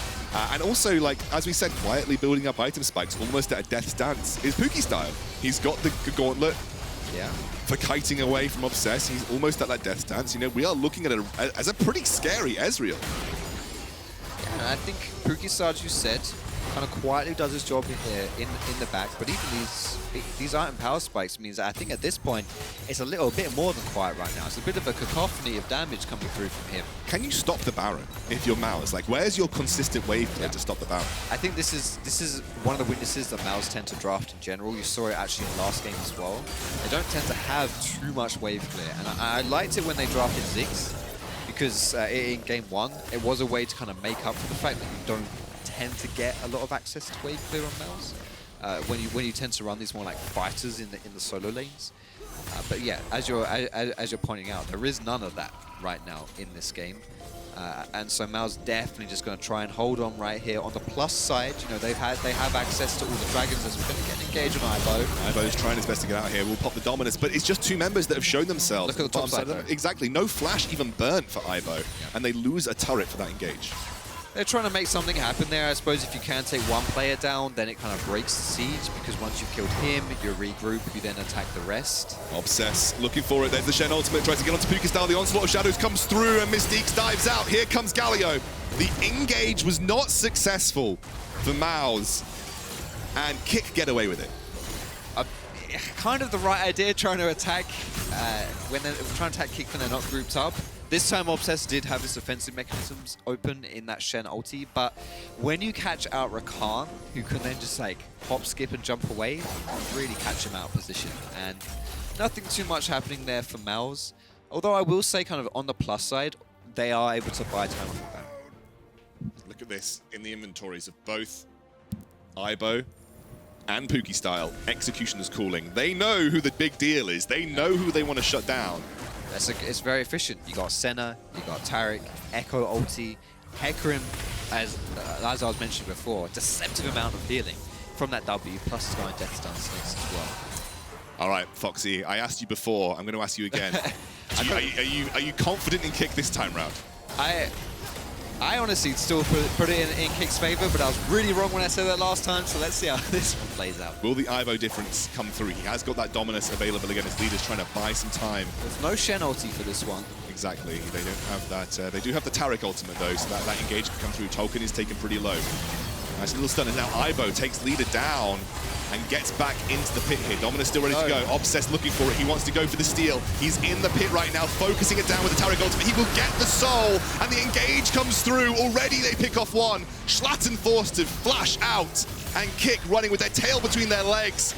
And also, like, as we said, quietly building up item spikes almost at a death stance is Puki style. He's got the gauntlet for kiting away from Obsess. He's almost at that death stance. You know, we are looking at it as a pretty scary Ezreal. Yeah, and I think Puki style, as you said, kind of quietly does his job in the back, but even these item power spikes means that I think at this point it's a little bit more than quiet right now. It's a bit of a cacophony of damage coming through from him. Can you stop the Baron if you're MOUZ? Like, where's your consistent wave play to stop the Baron? I think this is one of the weaknesses that MOUZ tend to draft in general. You saw it actually in the last game as well. They don't tend to have too much wave clear, and I liked it when they drafted Ziggs, because in game 1 it was a way to kind of make up for the fact that you don't tend to get a lot of access to wave clear on MOUZ when you tend to run these more like fighters in the solo lanes. But yeah, as you're pointing out, there is none of that right now in this game, and so MOUZ definitely just going to try and hold on right here. On the plus side, you know, they have access to all the dragons as we're going to get engaged on Ivo. Ivo's trying his best to get out here. We'll pop the Dominus, but it's just 2 members that have shown themselves. Look at the top side though. Exactly, no flash even burnt for Ivo, and they lose a turret for that engage. They're trying to make something happen there. I suppose if you can take one player down, then it kind of breaks the siege, because once you've killed him, you regroup, you then attack the rest. Obsess looking for it. There's the Shen ultimate, tries to get onto Puki style. The Onslaught of Shadows comes through, and Mystiques dives out. Here comes Galio. The engage was not successful for MOUZ, and Kick get away with it. Kind of the right idea, trying to attack when they're trying to attack Kick when they're not grouped up. This time Obsess did have his defensive mechanisms open in that Shen ulti, but when you catch out Rakan, who can then just like hop, skip and jump away, you really catch him out of position. And nothing too much happening there for MOUZ. Although I will say, kind of on the plus side, they are able to buy time off the back. Look at this in the inventories of both Ivo and Puki style. Execution is calling. They know who the big deal is. They know who they want to shut down. It's very efficient. You got Senna, you got Taric, Ekko ulti, Hecarim, as I was mentioning before, deceptive amount of healing. from that W, plus he's going Death Stance next as well. All right, Foxy, I asked you before. I'm going to ask you again. Are you confident in Kick this time round? I honestly still put it in Kick's favor, but I was really wrong when I said that last time, so let's see how this one plays out. Will the Ivo difference come through? He has got that dominance available again. His leader's trying to buy some time. There's no Shen ulti for this one. Exactly. They don't have that. They do have the Taric ultimate, though, so that engage can come through. Tolkin is taken pretty low. Nice little stun, and now Ivo takes leader down and gets back into the pit here. Dominus still ready to go. Obsess looking for it. He wants to go for the steal. He's in the pit right now, focusing it down with the Taric ultimate. He will get the soul, and the engage comes through. Already they pick off one. Shlatan forced to flash out, and Kick running with their tail between their legs.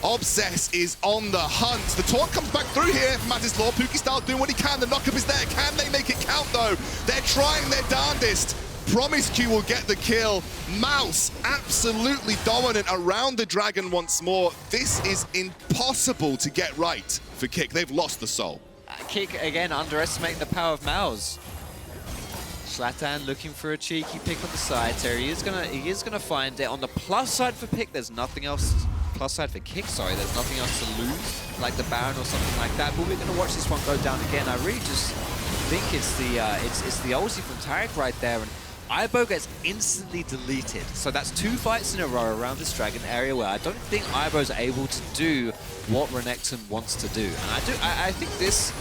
Obsess is on the hunt. The taunt comes back through here from Matislaw. Puki style doing what he can. The knockup is there. Can they make it count, though? They're trying their darndest. promisq will get the kill. MOUZ absolutely dominant around the dragon once more. This is impossible to get right for Kick. They've lost the soul. Kick, again, underestimating the power of MOUZ. Shlatan looking for a cheeky pick on the side. So he is gonna find it. On the plus side for Pick, there's nothing else. Plus side for Kick, sorry, there's nothing else to lose, like the Baron or something like that. But we're gonna watch this one go down again. I really just think it's the ulti from Taric right there, and Ivo gets instantly deleted. So that's 2 fights in a row around this dragon area where I don't think Ivo's able to do what Renekton wants to do. And I think this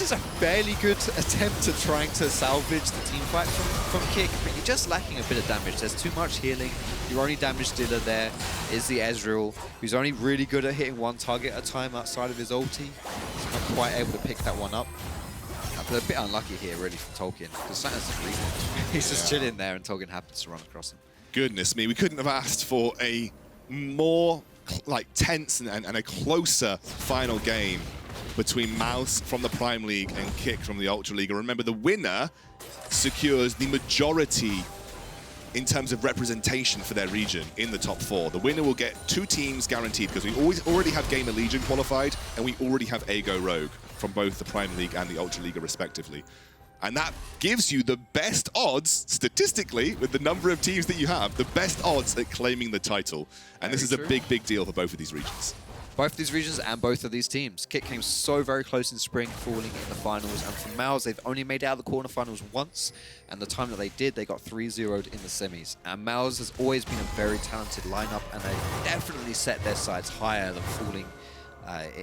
is a fairly good attempt at trying to salvage the team fight from Kick, but you're just lacking a bit of damage. There's too much healing. Your only damage dealer there is the Ezreal, who's only really good at hitting one target at a time outside of his ulti. He's not quite able to pick that one up. But a bit unlucky here, really, from Tolkin, because Slanta's a free. He's just chilling there, and Tolkin happens to run across him. Goodness me, we couldn't have asked for a more tense and a closer final game between MOUZ from the Prime League and Kick from the Ultra League. And remember, the winner secures the majority in terms of representation for their region in the top 4. The winner will get 2 teams guaranteed, because we already have Gamer Legion qualified, and we already have Ago Rogue from both the Prime League and the Ultra League respectively. And that gives you the best odds, statistically, with the number of teams that you have, the best odds at claiming the title. And this is a big, big deal for both of these regions. Both of these regions and both of these teams. Kick came so very close in spring, falling in the finals. And for MOUZ, they've only made it out of the quarterfinals once. And the time that they did, they got 3-0'd in the semis. And MOUZ has always been a very talented lineup, and they definitely set their sights higher than falling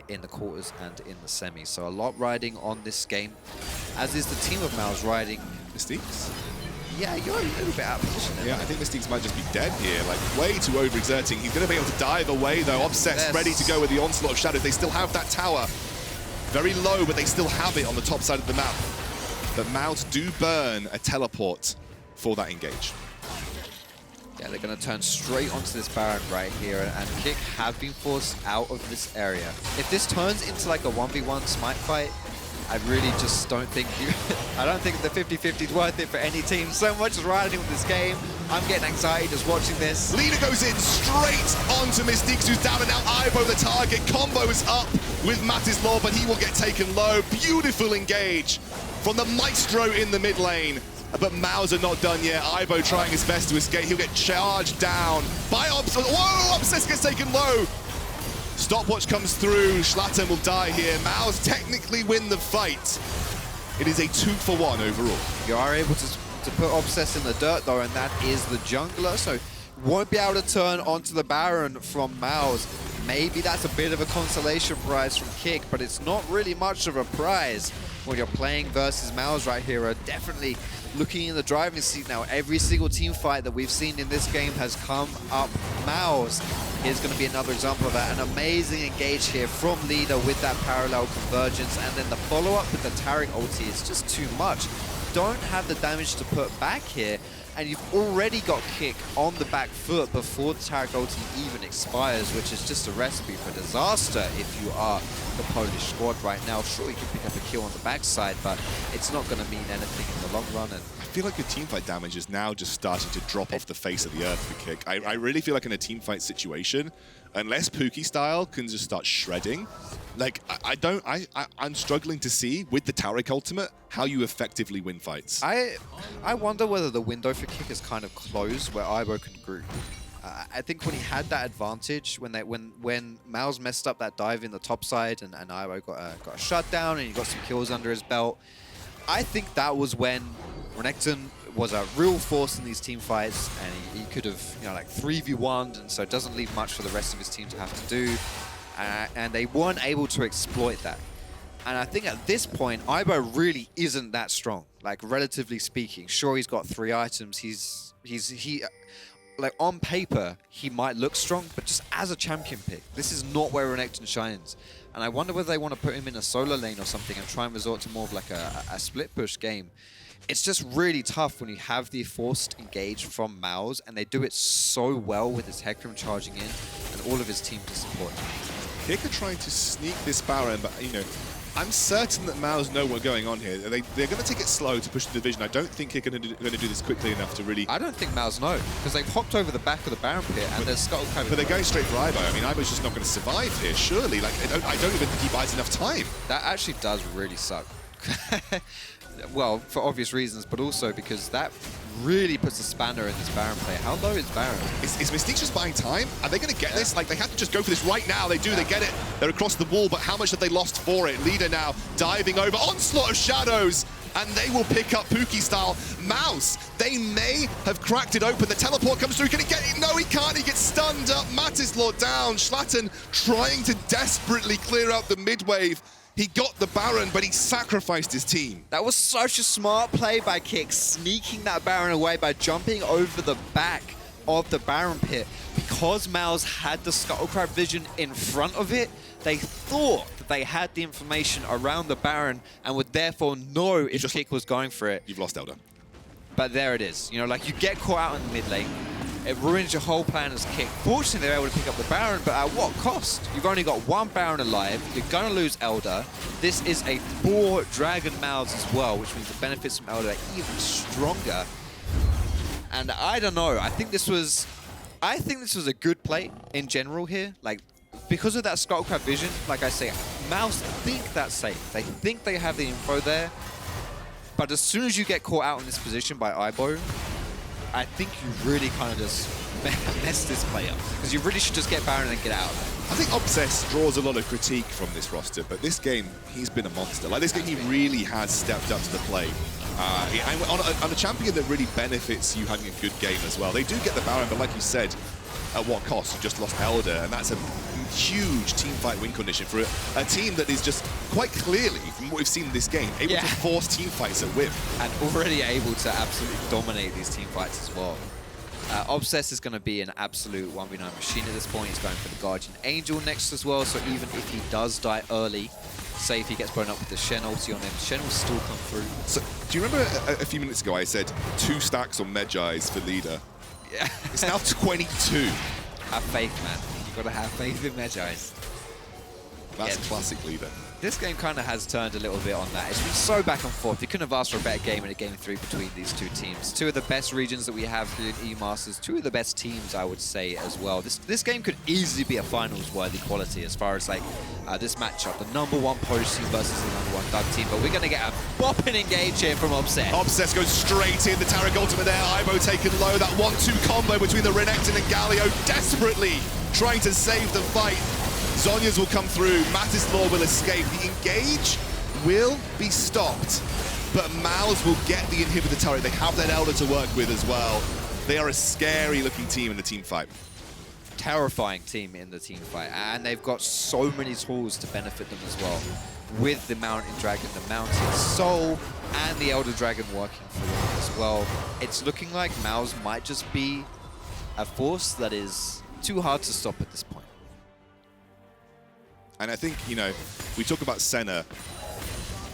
in the quarters and in the semis. So a lot riding on this game, as is the team of MOUZ riding. Mystiques? Yeah, you're a little bit out of position there. Yeah, I think Mystiques might just be dead here, like way too overexerting. He's going to be able to dive away though. Obsess ready to go with the onslaught of shadows. They still have that tower. Very low, but they still have it on the top side of the map. But MOUZ do burn a teleport for that engage. Yeah, they're going to turn straight onto this Baron right here, and Kick have been forced out of this area. If this turns into like a 1v1 smite fight, I really just don't think I don't think the 50-50 is worth it for any team. So much is riding with this game. I'm getting anxiety just watching this. Leader goes in straight onto Mystiques, who's down, and now Ivo the target. Combo is up with Matislaw, but he will get taken low. Beautiful engage from the Maestro in the mid lane. But MOUZ are not done yet. Ivo trying his best to escape. He'll get charged down by Obsess. Whoa! Obsess gets taken low. Stopwatch comes through. Shlatan will die here. MOUZ technically win the fight. It is a 2-for-1 overall. You are able to put Obsess in the dirt though, and that is the jungler. So won't be able to turn onto the Baron from MOUZ. Maybe that's a bit of a consolation prize from Kick, but it's not really much of a prize when you're playing versus MOUZ right here. Are definitely looking in the driving seat now. Every single team fight that we've seen in this game has come up MOUZ. Here's going to be another example of that. An amazing engage here from Leader with that parallel convergence, and then the follow-up with the Taric ulti is just too much. Don't have the damage to put back here, and you've already got Kick on the back foot before the Taric ulti even expires, which is just a recipe for disaster if you are the Polish squad right now. Sure, you can pick up a kill on the backside, but it's not going to mean anything in the long run. And I feel like the teamfight damage is now just starting to drop off the face of the earth for Kick. I really feel like in a teamfight situation, unless Puki style can just start shredding, like I'm struggling to see with the Taric ultimate how you effectively win fights. I wonder whether the window for Kick is kind of closed where Ivo can group. I think when he had that advantage, when MOUZ messed up that dive in the top side and Ivo got a shutdown and he got some kills under his belt, I think that was when Renekton was a real force in these team fights, and he could have, like 3v1'd, and so it doesn't leave much for the rest of his team to have to do. And they weren't able to exploit that. And I think at this point, Ivo really isn't that strong, like relatively speaking. Sure, he's got 3 items. He like on paper, he might look strong, but just as a champion pick, this is not where Renekton shines. And I wonder whether they want to put him in a solo lane or something and try and resort to more of like a split push game. It's just really tough when you have the forced engage from MOUZ, and they do it so well with his Hecarim charging in and all of his team to support. K1ck are trying to sneak this Baron, but I'm certain that MOUZ know what's going on here. They're going to take it slow to push the division. I don't think they're going to do this quickly enough to really... I don't think MOUZ know, because they've hopped over the back of the Baron pit and there's Scuttle Crab. But they're going straight for Ivo. I mean, Ivo's just not going to survive here, surely. Like, I don't even think he buys enough time. That actually does really suck. Well, for obvious reasons, but also because that really puts a spanner in this Baron play. How low is Baron? Is Mystiques just buying time? Are they going to get this? Like, they have to just go for this right now. They do, they get it. They're across the wall, but how much have they lost for it? Leader now diving over. Onslaught of Shadows, and they will pick up Puki style. MOUZ, they may have cracked it open. The teleport comes through. Can he get it? No, he can't. He gets stunned up. Matislaw down. Shlatan trying to desperately clear out the mid-wave. He got the Baron, but he sacrificed his team. That was such a smart play by K1ck, sneaking that Baron away by jumping over the back of the Baron pit. Because MOUZ had the Scuttle Crab vision in front of it, they thought that they had the information around the Baron and would therefore know if K1ck was going for it. You've lost Elder. But there it is. Like you get caught out in the mid lane. It ruins your whole plan as K1ck. Fortunately, they're able to pick up the Baron, but at what cost? You've only got 1 Baron alive. You're going to lose Elder. This is a 4 Dragon MOUZ as well, which means the benefits from Elder are even stronger. And I don't know. I think this was a good play in general here. Like, because of that Scuttle Crab vision, like I say, MOUZ think that's safe. They think they have the info there. But as soon as you get caught out in this position by Ivo, I think you really kind of just mess this play up. Because you really should just get Baron and then get out. I think Obsess draws a lot of critique from this roster, but this game, he's been a monster. Like, this game, he really has stepped up to the plate. On a champion that really benefits you having a good game as well. They do get the Baron, but like you said, at what cost? You just lost Elder, and that's a huge team fight win condition for a team that is just quite clearly, from what we've seen in this game, able to force team fights at whim. And already able to absolutely dominate these team fights as well. Obsess is going to be an absolute 1v9 machine at this point. He's going for the Guardian Angel next as well, so even if he does die early, say if he gets blown up with the Shen ulti on him, Shen will still come through. So, do you remember a few minutes ago I said 2 stacks on Medjai's for leader? Yeah. It's now 22. Have faith, man. You've got to have faith in Medjai's. That's classic leader. This game kind of has turned a little bit on that. It's been so back and forth. You couldn't have asked for a better game in a Game 3 between these 2 teams. 2 of the best regions that we have here in E-Masters. 2 of the best teams, I would say, as well. This game could easily be a finals-worthy quality as far as like this matchup. The #1 Polish team versus the #1 Dug team. But we're going to get a bopping engage here from Obsess. Obsess goes straight in. The Taric ultimate there. Ivo taken low. That 1-2 combo between the Renekton and Galio. Desperately trying to save the fight. Zhonya's will come through, Matislaw will escape. The engage will be stopped, but MOUZ will get the inhibitor turret. They have that Elder to work with as well. They are a scary looking team in the team fight. Terrifying team in the team fight, and they've got so many tools to benefit them as well. With the Mountain Dragon, the Mountain Soul, and the Elder Dragon working for them as well. It's looking like MOUZ might just be a force that is too hard to stop at this point. And I think, we talk about Senna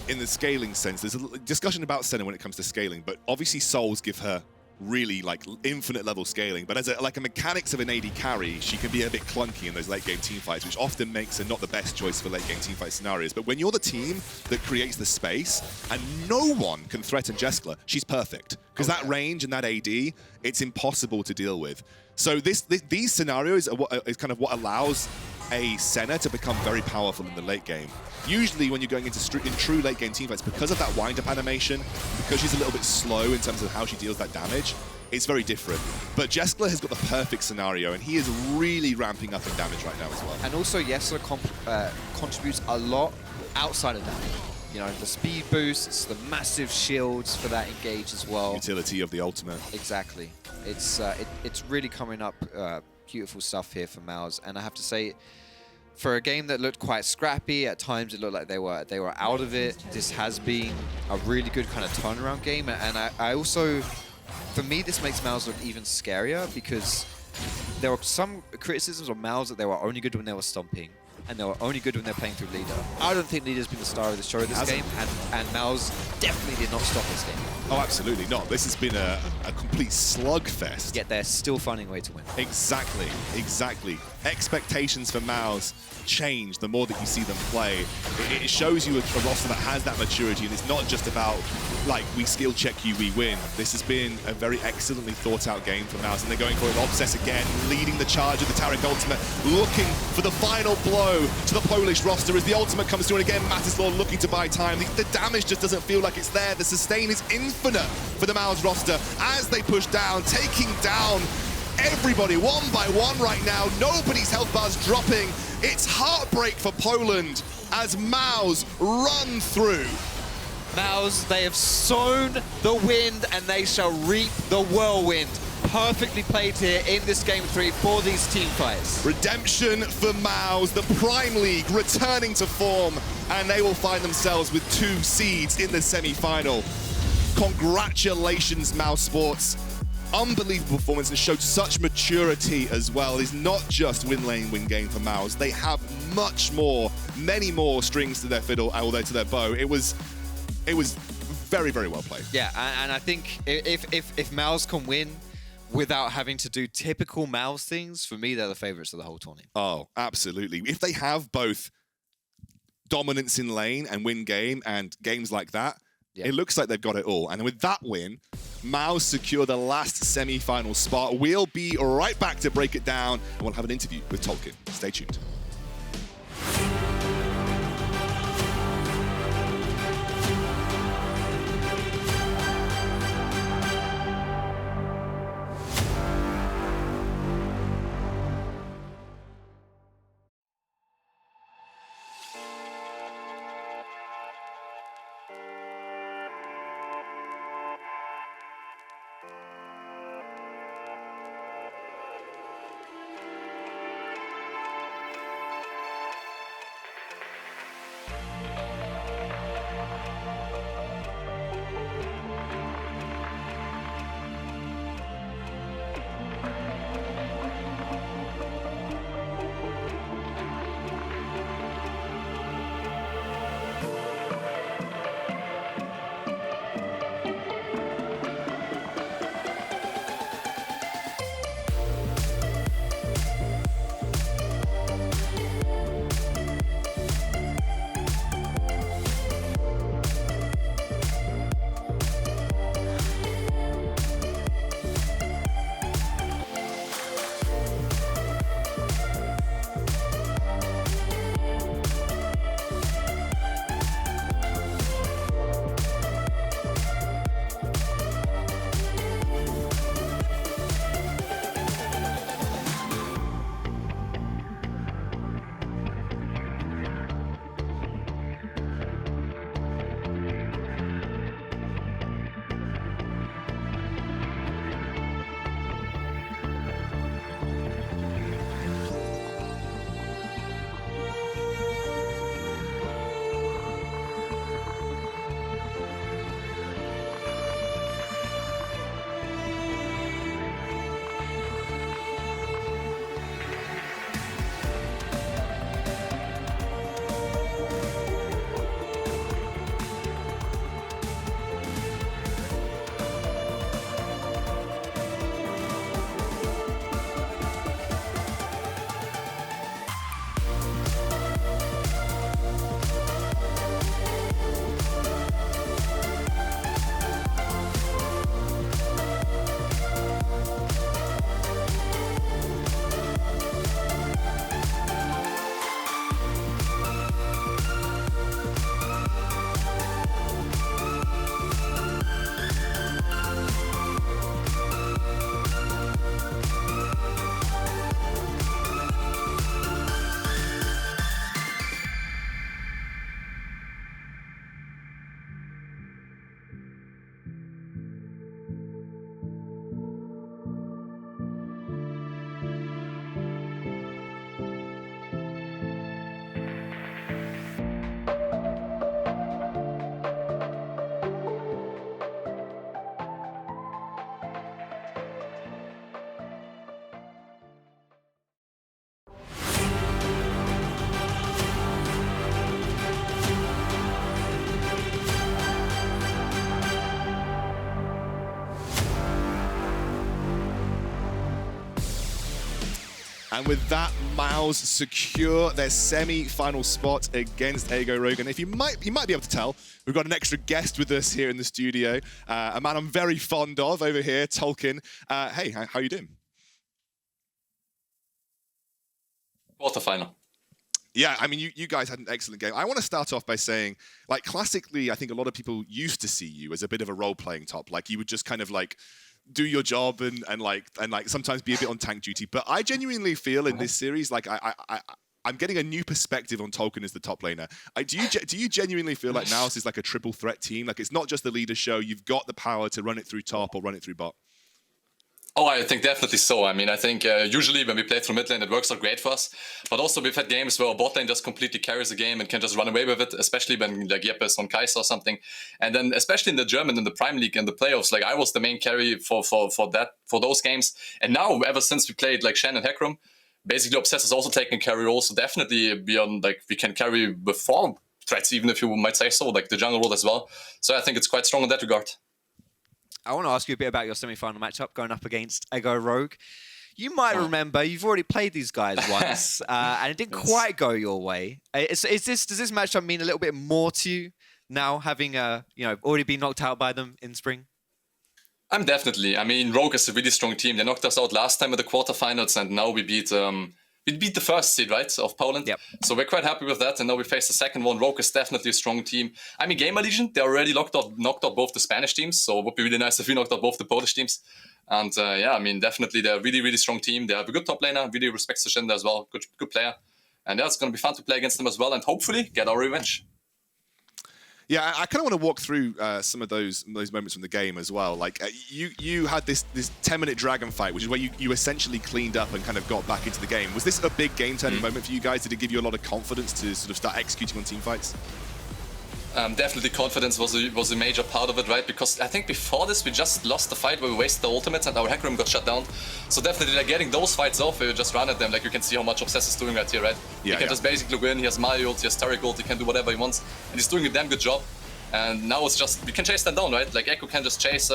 in the scaling sense. There's a discussion about Senna when it comes to scaling, but obviously souls give her really like infinite level scaling. But as a mechanics of an AD carry, she can be a bit clunky in those late game team fights, which often makes her not the best choice for late game team fight scenarios. But when you're the team that creates the space and no one can threaten Jeskla, she's perfect. Because that range and that AD, it's impossible to deal with. So these scenarios are kind of what allows a Senna to become very powerful in the late game. Usually when you're going into in true late game teamfights, because of that wind-up animation, because she's a little bit slow in terms of how she deals that damage, it's very different. But Jeskla has got the perfect scenario, and he is really ramping up in damage right now as well. And also, Jeskla contributes a lot outside of damage. You know, the speed boosts, the massive shields for that engage as well. Utility of the ultimate. Exactly. It's really coming up beautiful stuff here for MOUZ. And I have to say, for a game that looked quite scrappy, at times it looked like they were out of it. This has been a really good kind of turnaround game. And I also, for me, this makes MOUZ look even scarier because there were some criticisms of MOUZ that they were only good when they were stomping, and they were only good when they're playing through leader. I don't think leader's been the star of the show this game, and MOUZ definitely did not stop this game. Oh, absolutely not. This has been a complete slugfest. Yet they're still finding a way to win. Exactly, exactly. Expectations for MOUZ change the more that you see them play. It shows you a roster that has that maturity, and it's not just about, like, we skill check you, we win. This has been a very excellently thought out game for MOUZ, and they're going for an Obsess again, leading the charge of the Taric ultimate, looking for the final blow to the Polish roster as the ultimate comes through, and again, Matislaw looking to buy time. The damage just doesn't feel like it's there. The sustain is infinite for the MOUZ roster as they push down, taking down everybody one by one right now. Nobody's health bars dropping. It's heartbreak for Poland as MOUZ run through. MOUZ, they have sown the wind and they shall reap the whirlwind. Perfectly played here in this game 3 for these team fights. Redemption for MOUZ, the Prime League returning to form, and they will find themselves with 2 seeds in the semi-final. Congratulations, mousesports. Unbelievable performance and showed such maturity as well. It's not just win lane, win game for MOUZ. They have much more, many more strings to their fiddle, although to their bow. It was very, very well played. Yeah, and I think if MOUZ can win without having to do typical MOUZ things, for me, they're the favorites of the whole tournament. Oh, absolutely. If they have both dominance in lane and win game and games like that, it looks like they've got it all. And with that win, MOUZ secure the last semi-final spot. We'll be right back to break it down, and we'll have an interview with Tolkin. Stay tuned. And with that, MOUZ secure their semi-final spot against Ekko. And if you might be able to tell, we've got an extra guest with us here in the studio, a man I'm very fond of over here, Tolkin. Hey, how you doing? Quarterfinal. Yeah, I mean, you guys had an excellent game. I want to start off by saying, like, classically, I think a lot of people used to see you as a bit of a role-playing top. Like, you would just kind of, like, do your job and sometimes be a bit on tank duty. But I genuinely feel in this series, like, I'm getting a new perspective on Tolkin as the top laner. Do you genuinely feel like MOUZ is like a triple threat team? Like, it's not just the leader show. You've got the power to run it through top or run it through bot. Oh, I think definitely so. I mean, I think usually when we play through mid lane, it works out great for us. But also we've had games where our bot lane just completely carries the game and can just run away with it, especially when like Jeppe is on Kai'Sa or something. And then especially in the German, in the Prime League, in the playoffs, like I was the main carry for those games. And now, ever since we played like Shen and Hecarim, basically Obsess is also taking carry role. So definitely we can carry with 4 threats, even if you might say so, like the jungle role as well. So I think it's quite strong in that regard. I want to ask you a bit about your semi-final matchup going up against Ekko. You might remember you've already played these guys once, and it didn't quite go your way. Does this matchup mean a little bit more to you now, having already been knocked out by them in spring? I'm definitely. I mean, Rogue is a really strong team. They knocked us out last time at the quarterfinals, and now we beat the first seed, right, of Poland. Yep. So we're quite happy with that, and now we face the second one. Rogue is definitely a strong team. I mean, Gamer Legion, they already knocked out both the Spanish teams, so it would be really nice if we knocked out both the Polish teams. And yeah, I mean, definitely they're a really, really strong team. They have a good top laner, really respects Shen as well, good player. And yeah, it's going to be fun to play against them as well, and hopefully get our revenge. Yeah, I kind of want to walk through some of those moments from the game as well. Like you had this 10-minute dragon fight, which is where you essentially cleaned up and kind of got back into the game. Was this a big game-turning moment for you guys? Did it give you a lot of confidence to sort of start executing on team fights? Definitely confidence was a major part of it, right? Because I think before this we just lost the fight where we wasted the ultimates and our Hecarim got shut down. So definitely like getting those fights off, we just run at them. Like you can see how much Obsess is doing right here, right? Yeah, he can just basically win. He has Mario ult, he has Taric ult, he can do whatever he wants, and he's doing a damn good job. And now it's just we can chase them down, right? Like Ekko can just chase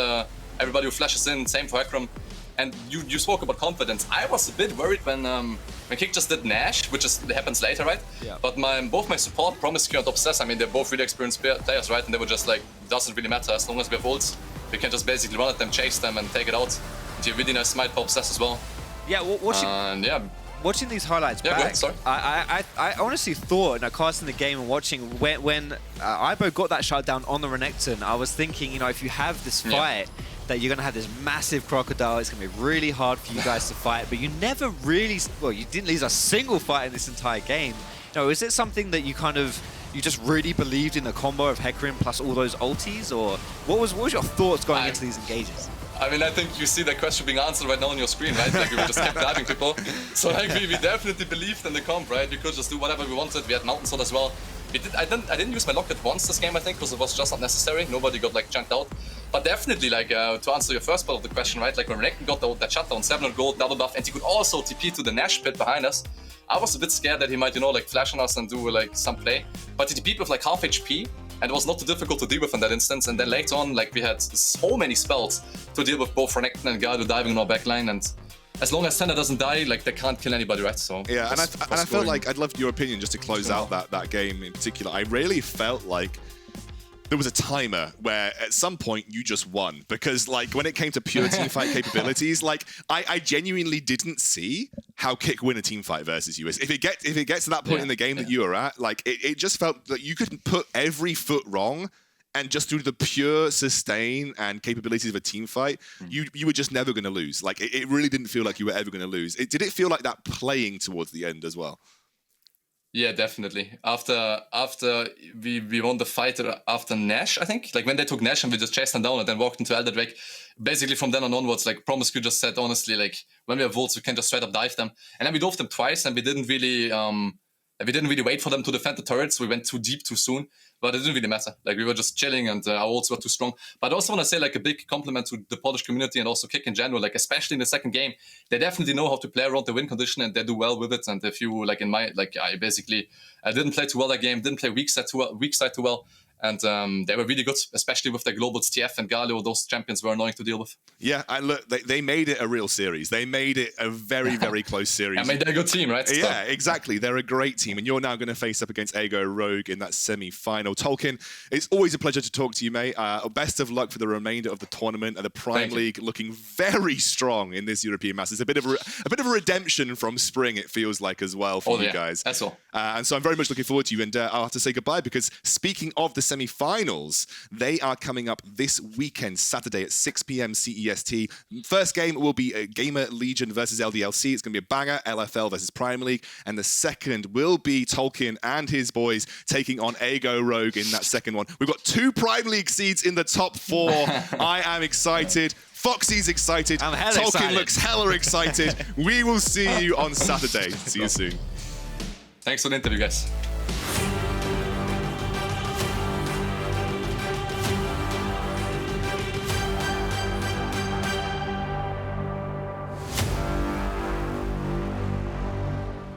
everybody who flashes in. Same for Hecarim. And you spoke about confidence. I was a bit worried when ck just did Nash, which happens later, right? Yeah. But both my support, promisq and Obsess, I mean, they're both really experienced players, right? And they were just like, doesn't really matter as long as we have ults. We can just basically run at them, chase them, and take it out. And you really nice smite for Obsess as well. Yeah, watching these highlights back, I honestly thought, casting the game and watching when Ibo got that shutdown on the Renekton, I was thinking, if you have this fight, that you're going to have this massive crocodile, it's going to be really hard for you guys to fight, but you never really, you didn't lose a single fight in this entire game. Is it something that you just really believed in the combo of Hecarim plus all those ultis, or what was your thoughts going into these engages? I mean, I think you see that question being answered right now on your screen, right? Like we just kept diving people. So like we definitely believed in the comp, right? We could just do whatever we wanted. We had Mountain Sword as well. I didn't use my locket once this game, I think, because it was just not necessary. Nobody got like chunked out. But definitely, like to answer your first part of the question, right? Like when Renekton got that shutdown, 700 gold, double buff, and he could also TP to the Nash pit behind us. I was a bit scared that he might, like flash on us and do like some play. But he TP'd with like half HP, and it was not too difficult to deal with in that instance. And then later on, like we had so many spells to deal with both Renekton and Galio diving in our backline, and as long as Senna doesn't die, like they can't kill anybody, right? So yeah, and I felt like I'd love your opinion just to close out that game in particular. I really felt like there was a timer where at some point you just won, because like when it came to pure teamfight capabilities, like I genuinely didn't see how k1ck win a teamfight versus you. If it gets to that point in the game that you were at, like it just felt that you could put every foot wrong, and just through the pure sustain and capabilities of a team fight, you were just never going to lose. Like it really didn't feel like you were ever going to lose. Did it feel like that playing towards the end as well? Yeah, definitely. After we won the fight after Nash, I think, like when they took Nash and we just chased them down and then walked into Elder Drake, basically from then on onwards, like promisq just said, honestly, like when we have volts, we can just straight up dive them. And then we dove them twice, and we didn't really wait for them to defend the turrets. We went too deep too soon, but it didn't really matter. Like we were just chilling, and our ults were too strong. But I also want to say like a big compliment to the Polish community and also k1ck in general. Like especially in the second game, they definitely know how to play around the win condition, and they do well with it. And if you like I basically didn't play too well that game, didn't play weak side too well, And they were really good, especially with the globals TF and Galio. Those champions were annoying to deal with. Yeah, and look, they made it a real series. They made it a very, very close series. I made a good team, right? Yeah, exactly. They're a great team, and you're now going to face up against Ekko Rogue in that semi-final. Tolkin, it's always a pleasure to talk to you, mate. Best of luck for the remainder of the tournament, and the Prime League looking very strong in this European Masters. A bit of a redemption from spring, it feels like, as well for you guys. That's all. And so I'm very much looking forward to you, and I'll have to say goodbye because speaking of the semi-finals, they are coming up this weekend, Saturday at 6 p.m. CEST. First game will be Gamer Legion versus LDLC. It's going to be a banger, LFL versus Prime League. And the second will be Tolkin and his boys taking on Ekko Rogue in that second one. We've got 2 Prime League seeds in the top 4. I am excited. Foxy's excited. I'm hella Tolkien excited. looks hella excited. We will see you on Saturday. See you soon. Thanks for the interview, guys.